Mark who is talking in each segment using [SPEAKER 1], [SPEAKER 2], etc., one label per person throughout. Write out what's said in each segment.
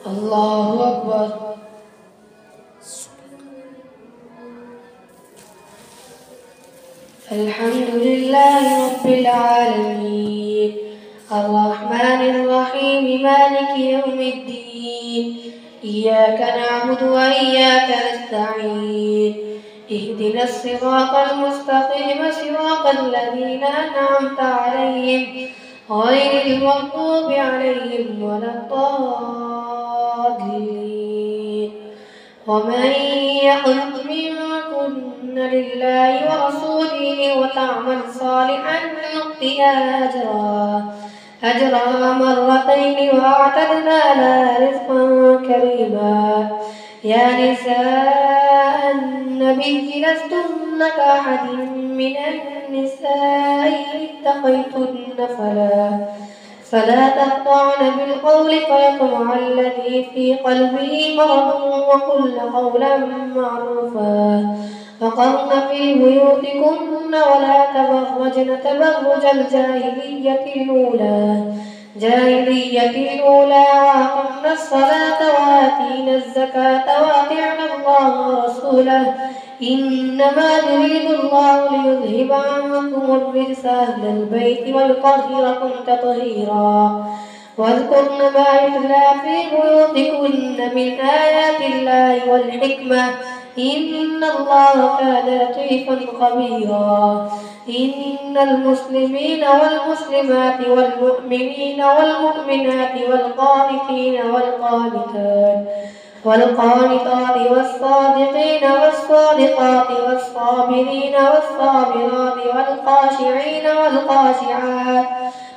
[SPEAKER 1] الله أكبر. الحمد لله رب العالمين الرحمن الرحيم مالك يوم الدين إياك نعبد وإياك نستعين اهدنا الصراط المستقيم صراط الذين أنعمت عليهم غير المغضوب عليهم ولا الضالين. ومن يقنط منكن لله ورسوله وتعمل صالحا نؤتها أجرها مرتين وأعتدنا لها رزقا كريما. يا نساء النبي لستن كأحد من النساء إن اتقيتن فلا تخضعن بالقول فيطمع الذي في قلبه مرض وقلن قولا معروفا وقرن في بيوتكن ولا تبرجن تبرج الجاهلية الأولى وأقمن الصلاة وآتينا الزكاة وأطعنا الله ورسوله إنما يريد الله ليذهب عنكم الرجس أهل البيت ويطهركم تطهيرا. واذكرن ما يتلى في بيوتكن من آيات الله والحكمة إن الله كان لطيفا خبيرا. إن المسلمين والمسلمات والمؤمنين والمؤمنات والقانتات والصادقين والصادقات والصابرين والصابرات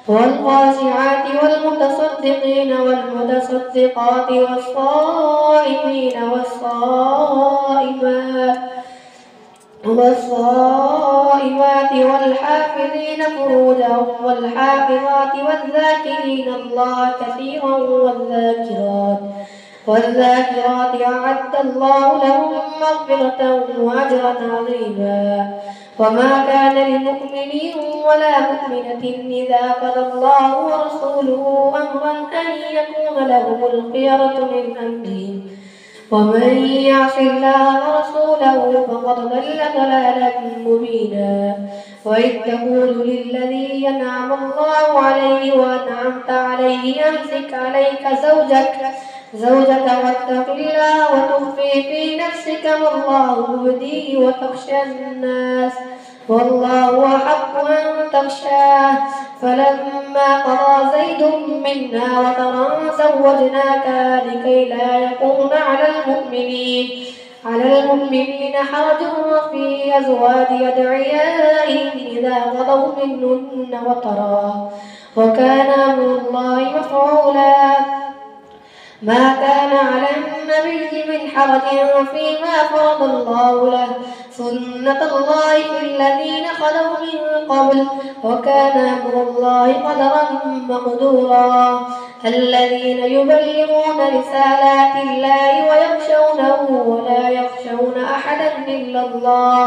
[SPEAKER 1] والخاشعات والمتصدقين والمتصدقات والصائمين والصائمات والحافظين فروجهم والحافظات والذاكرين الله كثيرا والذاكرات أعد الله لهم مغفرة وأجرا عظيما. وما كان لمؤمن ولا مؤمنة إذا قضى الله ورسوله أمرا أن يكون لهم الخيرة من أمرهم ومن يعص الله ورسوله فقد ضل ضلالا مبينا. وإذ تقول للذي ينعم الله عليه وأنعمت عليه أمسك عليك زوجك واتق الله وتخفي في نفسك ما الله مبديه وتخشى الناس والله أحق أن تخشاه فلما قضى زيد منا وطرا زوجناكها لكي لا يكون على المؤمنين حرج في أزواج أدعيائهم إذا قضوا منهن وطرا وكان أمر الله مفعولا. ما كان على النبي من حرج فيما فرض الله له سنة الله في الذين خلوا من قبل وكان أمر الله قدرا مقدورا. الذين يبلغون رسالات الله ويخشونه ولا يخشون أحدا إلا الله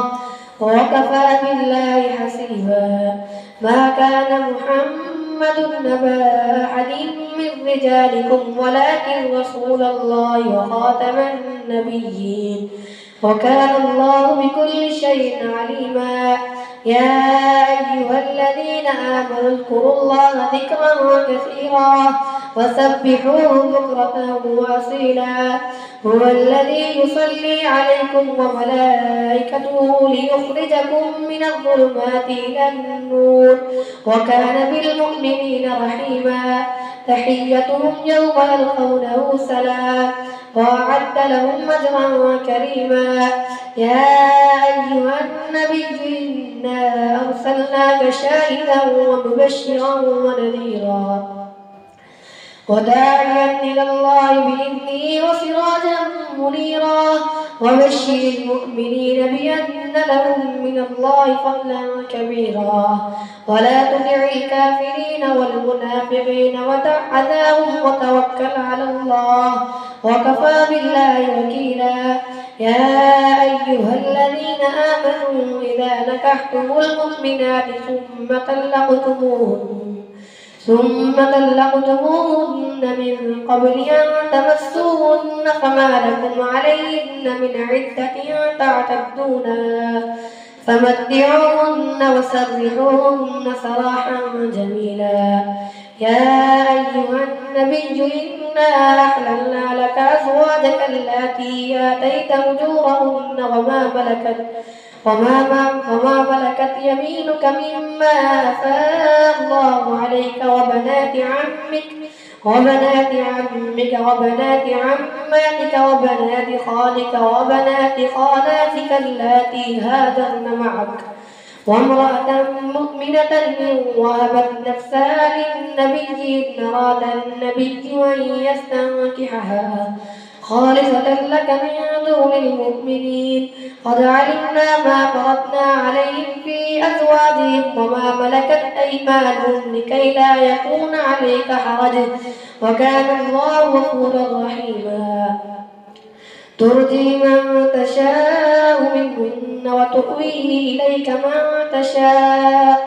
[SPEAKER 1] وكفى بالله حسيبا. ما كان محمد نبا أحد من رجالكم ولكن رسول الله وخاتم النبيين وكان الله بكل شيء عليما. يا أيها الذين آمنوا اذكروا الله ذكرا كثيرا وسبحوه بكرة وأصيلا. هو الذي يصلي عليكم وملائكته ليخرجكم من الظلمات إلى النور وكان بالمؤمنين رحيما. تحيتهم يوم يلقونه سلام وأعد لهم أجرا كريما. يا أيها النبي إنا أرسلناك شاهدا ومبشرا ونذيرا وداعيا إلى الله بإذنه وسراجا منيرا. وبشر المؤمنين بأن لهم من الله فضلا كبيرا. ولا تطع الكافرين والمنافقين ودع أذاهم وتوكل على الله وكفى بالله وكيلا. يا أيها الذين آمنوا إذا نكحتم المؤمنات ثم طلقتموهن من قبل أن تمسوهن فما لكم عليهن من عدة تعتدونها فمتعوهن وسرحوهن سراحا جميلا. يا أيها النبي إنا أحللنا لك أزواجك اللاتي آتيت أجورهن وما ملكت يمينك مما أفاء الله عليك وبنات عمك وبنات عماتك وبنات خالك وبنات خالاتك اللاتي هاجرن معك وامرأة مؤمنة إن وهبت نفسها للنبي إن أراد النبي أن يستنكحها خالصة لك من دون المؤمنين. قد علمنا ما فرضنا عليهم في أزواجهم وما ملكت أيمانهم لكي لا يكون عليك حرج وكان الله غفورا رحيما. ترجي من تشاء منهن وتؤوي إليك من تشاء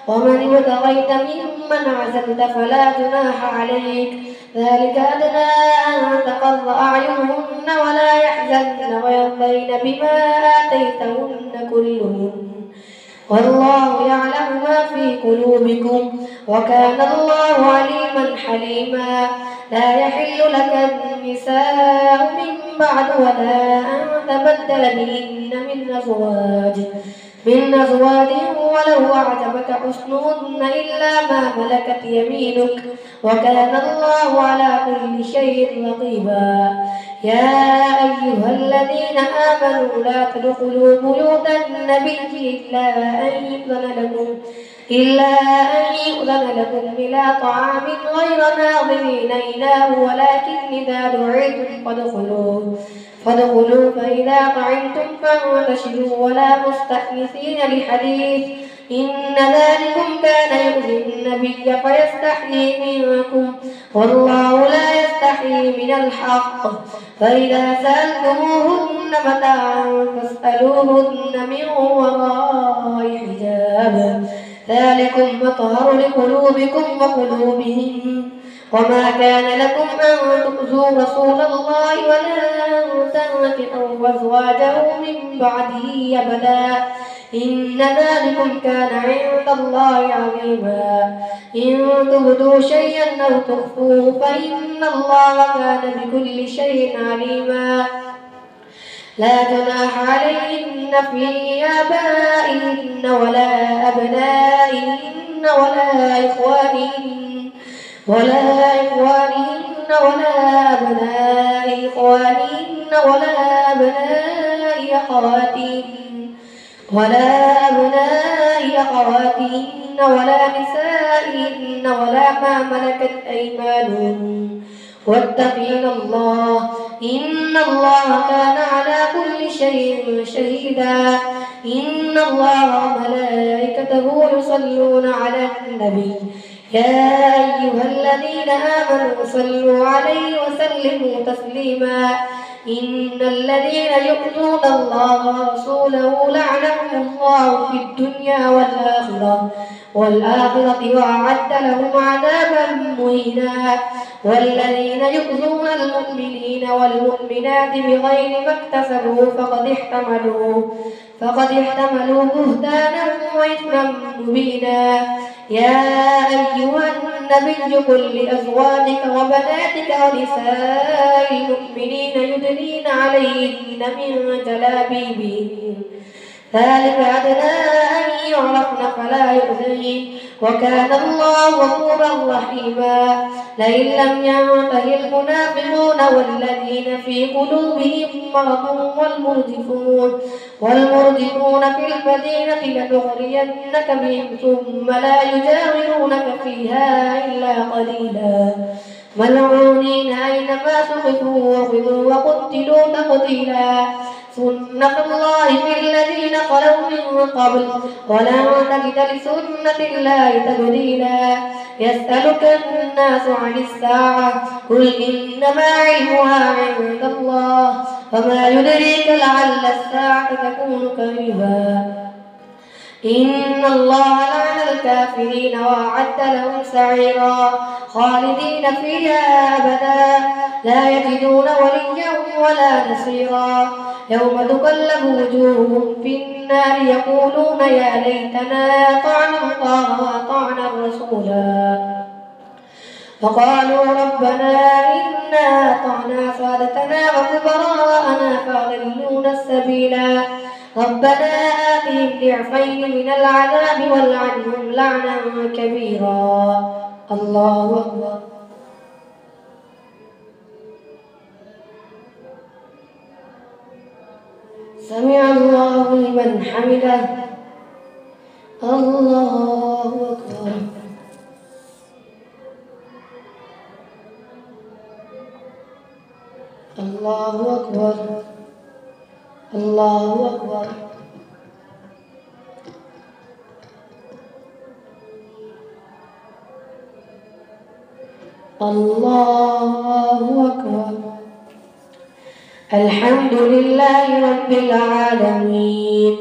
[SPEAKER 1] ومن ابتغيت ممن عزلت فلا جناح عليك ذلك أدنى أن تقر أعينهن ولا يحزن ويرضين بما آتيتهن كلهن والله يعلم ما في قلوبكم وكان الله عليما حليما. لا يحل لك النساء من بعد ولا أن تبدل بهن من أزواج ولو أعجبك حسنهن إلا ما ملكت يمينك وكان الله على كل شيء رقيبا. يا أيها الذين آمنوا لا تدخلوا بيوت النبي إلا أن يؤذن لكم إلى طعام غير ناظرين إناه ولكن إذا دعيتم فادخلوا فإذا طعمتم فانتشروا ولا مستأنسين لحديث إن ذلكم كان يؤذي النبي فيستحيي منكم والله لا يستحيي من الحق. فإذا سألتموهن متاعا فاسألوهن من وراء حجاب ذلكم أطهر لقلوبكم وقلوبهم. وما كان لكم أن تؤذوا رسول الله ولا أن تنكحوا أزواجه من بعده أبدا إن ذلكم كان عند الله عظيما. إن تبدوا شيئا أو تخفوه فإن الله كان بكل شيء عليما. لا جناح عليهن في آبائهن ولا أبنائهن ولا إخوانهن ولا أبناء إخوانهن ولا أبناء أخواتهن ولا نسائهن ولا ما ملكت أيمانهن واتقين الله إن الله كان على كل شيء شهيدا. إن الله وملائكته يصلون على النبي يا أيها الذين آمنوا صلوا عليه وسلموا تسليما. إن الذين يؤذون الله ورسوله لعنهم الله في الدنيا والآخرة وأعد لهم عذابا مهينا. والذين يؤذون المؤمنين والمؤمنات بغير ما اكتسبوا فقد احتملوا بهتانا وإثما مبينا. يا أيها النبي قل لأزواجك وبناتك ونساء المؤمنين يدنين عليهن من جلابيبهن ذلك أدنى أن يعرفن فلا يؤذين وكان الله غفورا رحيما. لئن لم ينته المنافقون والذين في قلوبهم مرض والمرجفون في المدينة لنغرينك بهم ثم لا يجاورونك فيها إلا قليلا ملعونين أينما ثقفوا وخذوا وقتلوا تقتيلا. سنة الله في الذين خلوا من قبل ولن تجد لسنة الله تبديلا. يسألك الناس عن الساعة قل إنما علمها عند الله وما يدريك لعل الساعة تكون قريبا. إن الله لعن الكافرين وأعد لهم سعيرا خالدين فيها أبدا لا يجدون وليا ولا نصيرا يوم تقلب وجوههم في النار يقولون يا ليتنا أطعنا الله وأطعنا الرسولا فقالوا ربنا إنا أطعنا سادتنا وكبراءنا فأضلونا السبيلا ربنا آتهم ضعفين من العذاب والعنهم لعنا كبيرا. الله أكبر. سمع الله لمن حمده. الله أكبر. الله أكبر. الله أكبر. الله أكبر. الحمد لله رب العالمين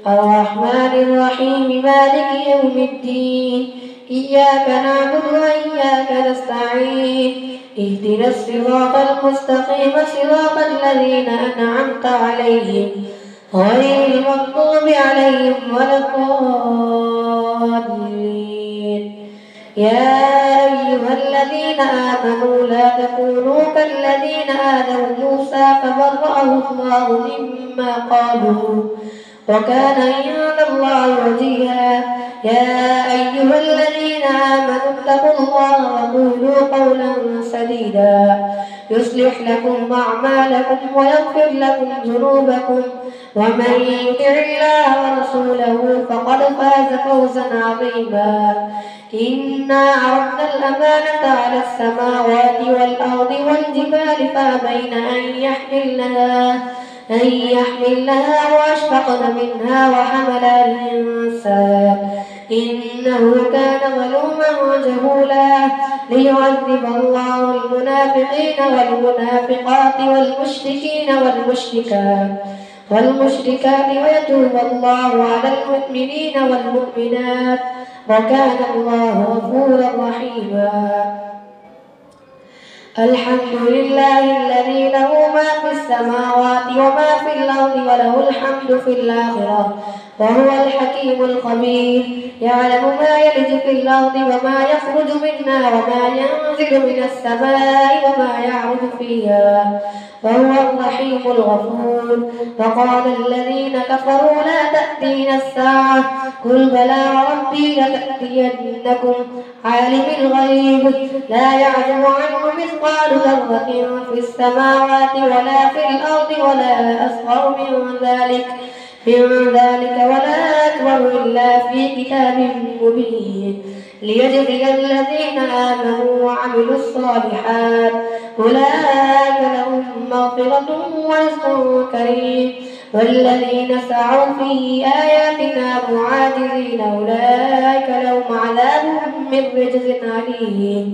[SPEAKER 1] الرحمن الرحيم مالك يوم الدين إياك نعبد وإياك نستعين اهدنا الصراط المستقيم صراط الذين أنعمت عليهم غير المغضوب عليهم ولا الضالين. يا أيها الذين آمنوا لا تكونوا كالذين آذوا موسى فبرأه الله مما قالوا وكان عند الله وجيها. يا أيها الذين آمنوا اتقوا الله وقولوا قولا سديدا يصلح لكم أعمالكم ويغفر لكم ذنوبكم ومن يطع الله ورسوله فقد فاز فوزا عظيما. إنا عرضنا الأمانة على السماوات والأرض والجبال فأبين أن يحملنها وأشفقن منها وحملها الإنسان إنه كان ظلوما جهولا. ليعذب الله المنافقين والمنافقات والمشركات ويتوب الله على المؤمنين والمؤمنات وكان الله غفورا رحيما. الحمد لله الذي له ما في السماوات وما في الأرض وله الحمد في الآخرة وهو الحكيم الخبير. يعلم ما يلج في الأرض وما يخرج منها وما ينزل من السماء وما يعرج فيها وهو الرحيم الغفور. وقال الذين كفروا لا تأتينا الساعة قل بلى وربي لتأتينكم عالم الغيب لا يعزب عنه مثقال ذرة في السماوات ولا في الأرض ولا أصغر من ذلك ولا أكبر إلا في كتاب مبين ليجزي الذين آمنوا وعملوا الصالحات أولئك لهم مغفرة ورزق كريم. والذين سعوا في آياتنا معاجزين أولئك لهم عذاب من رجز أليم.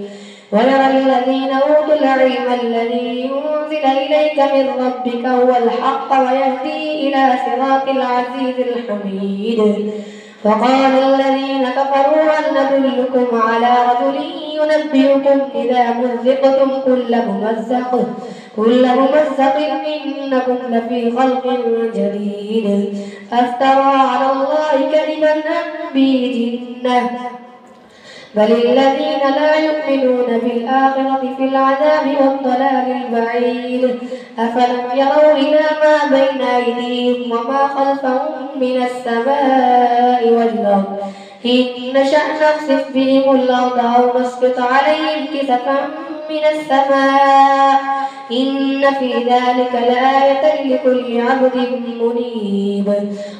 [SPEAKER 1] ويرى الذين أوتوا العلم الذي أنزل إليك من ربك هو الحق ويهدي إلى صراط العزيز الحميد. فقال الذين كفروا هل ندلكم على رجل ينبئكم إذا مزقتم كل ممزق إنكم لفي خلق جديد أفترى على الله كذبا أم به جنة بل الذين لا يؤمنون بالآخرة في العذاب والضلال البعيد. أفلم يروا إلى ما بين أيديهم وما خلفهم من السماء والأرض إن نشأ نخسف بهم الأرض أو نسقط عليهم كسفا من السماء إن في ذلك لآية لكل عبد منيب.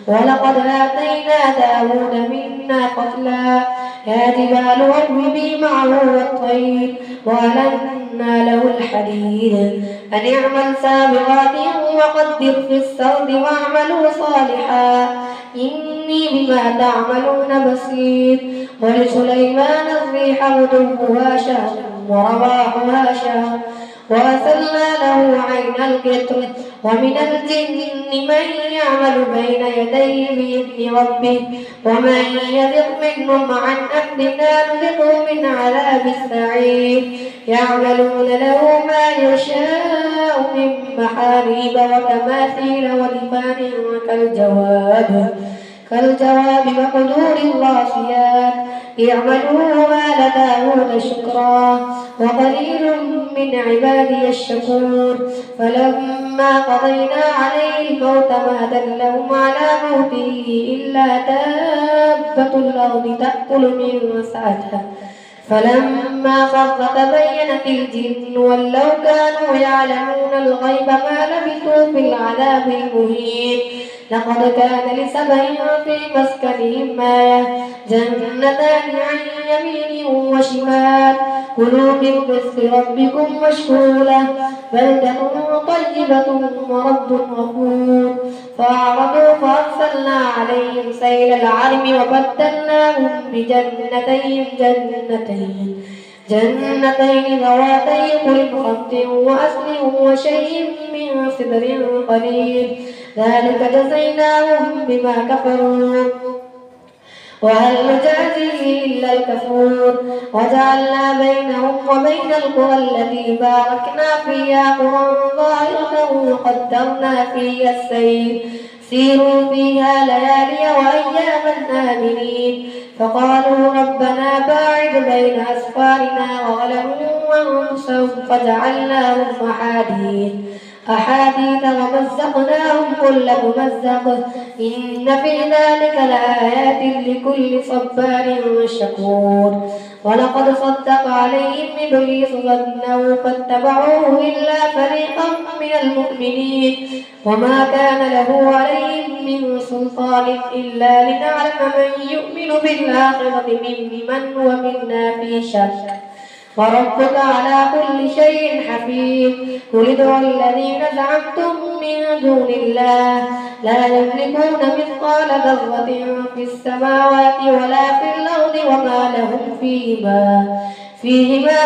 [SPEAKER 1] ولقد آتينا داود منا فضلا يا جبال أوبي معه والطير وألنا له الحديد أن اعمل سابغات وقدر في السرد واعملوا صالحا إني بما تعملون بصير. ولسليمان الريح غدوها شهر ورواحها شهر وأسلنا له عين القطر ومن الجن من يعمل بين يديه بإذن ربه ومن يزغ منهم عن أمرنا نذقه من عذاب السعير يعملون له ما يشاء من محاريب وتماثيل ولفان كالجواب وقدور الراسيات اعملوا آل داود شكرا وقليل من عبادي الشكور فلما قضينا عليه الموت ما دلهم على موته إلا دابة الأرض تأكل من سعتها فلما خر تبينت الجن ولو كانوا يعلمون الغيب ما لبثوا في العذاب المهين لقد كان لسبع في مسكنهم آية جنتان عن يمين وشمال كلوا من رزق ربكم واشكروا له بلدة طيبة ورب غفور فأعرضوا فأرسلنا عليهم سيل العرم وبدلناهم بجنتين ذواتي كل خمط وأصل وشيء من صدر قليل ذلك جزيناهم بما كفروا وهل نجازي إلا الكفور وجعلنا بينهم وبين القرى التي باركنا فيها قرى ظاهرة وقدرنا فيها السير سيروا فيها ليالي وأياما آمنين فقالوا ربنا باعد بين أسفارنا وظلموا أنفسهم فجعلناهم أحاديث ومزقناهم كل ممزق إن في ذلك لآيات لكل صبار شكور ولقد صدق عليهم إبليس ظنه فاتبعوه إلا فريقا من المؤمنين وما كان له عليهم من سلطان إلا لنعلم من يؤمن بالآخرة ممن هو منا في شك وربك على كل شيء حفيظ قل ادعوا الذين زعمتم من دون الله لا يملكون مثقال ذرة في السماوات ولا في الأرض وما لهم فيهما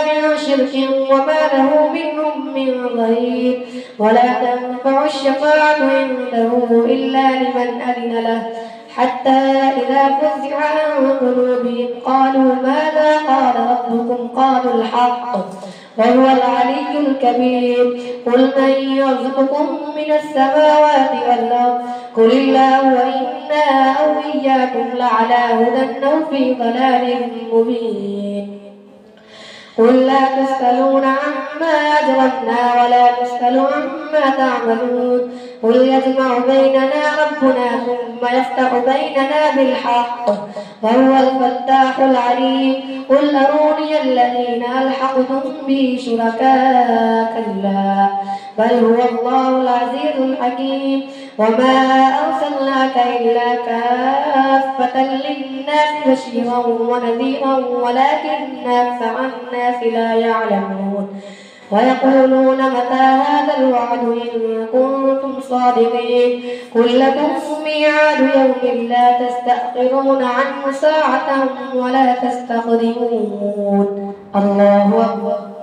[SPEAKER 1] من شرك وما له منهم من ظهير ولا تنفع الشفاعة عنده إلا لمن أذن له حتى إذا فزع عن قلوبهم قالوا ماذا قال ربكم قالوا الحق وهو العلي الكبير قل من يرزقكم من السماوات والأرض قل الله وإنا أو إياكم لعلى هدى أو في ضلال مبين قل لا تسألون عما أجرمنا ولا تسألوا عما تعملون قل يجمع بيننا ربنا ثم يفتح بيننا بالحق وهو الفتاح العليم قل أروني الذين ألحقتم به شركاء كلا بل هو الله العزيز الحكيم وما أرسلناك إلا كافة للناس بشيرا ونذيرا ولكن أكثر الناس لا يعلمون ويقولون متى هذا الوعد إن كنتم صادقين قل لكم ميعاد يوم لا تستأخرون عنه ساعة ولا تستقدمون الله أكبر.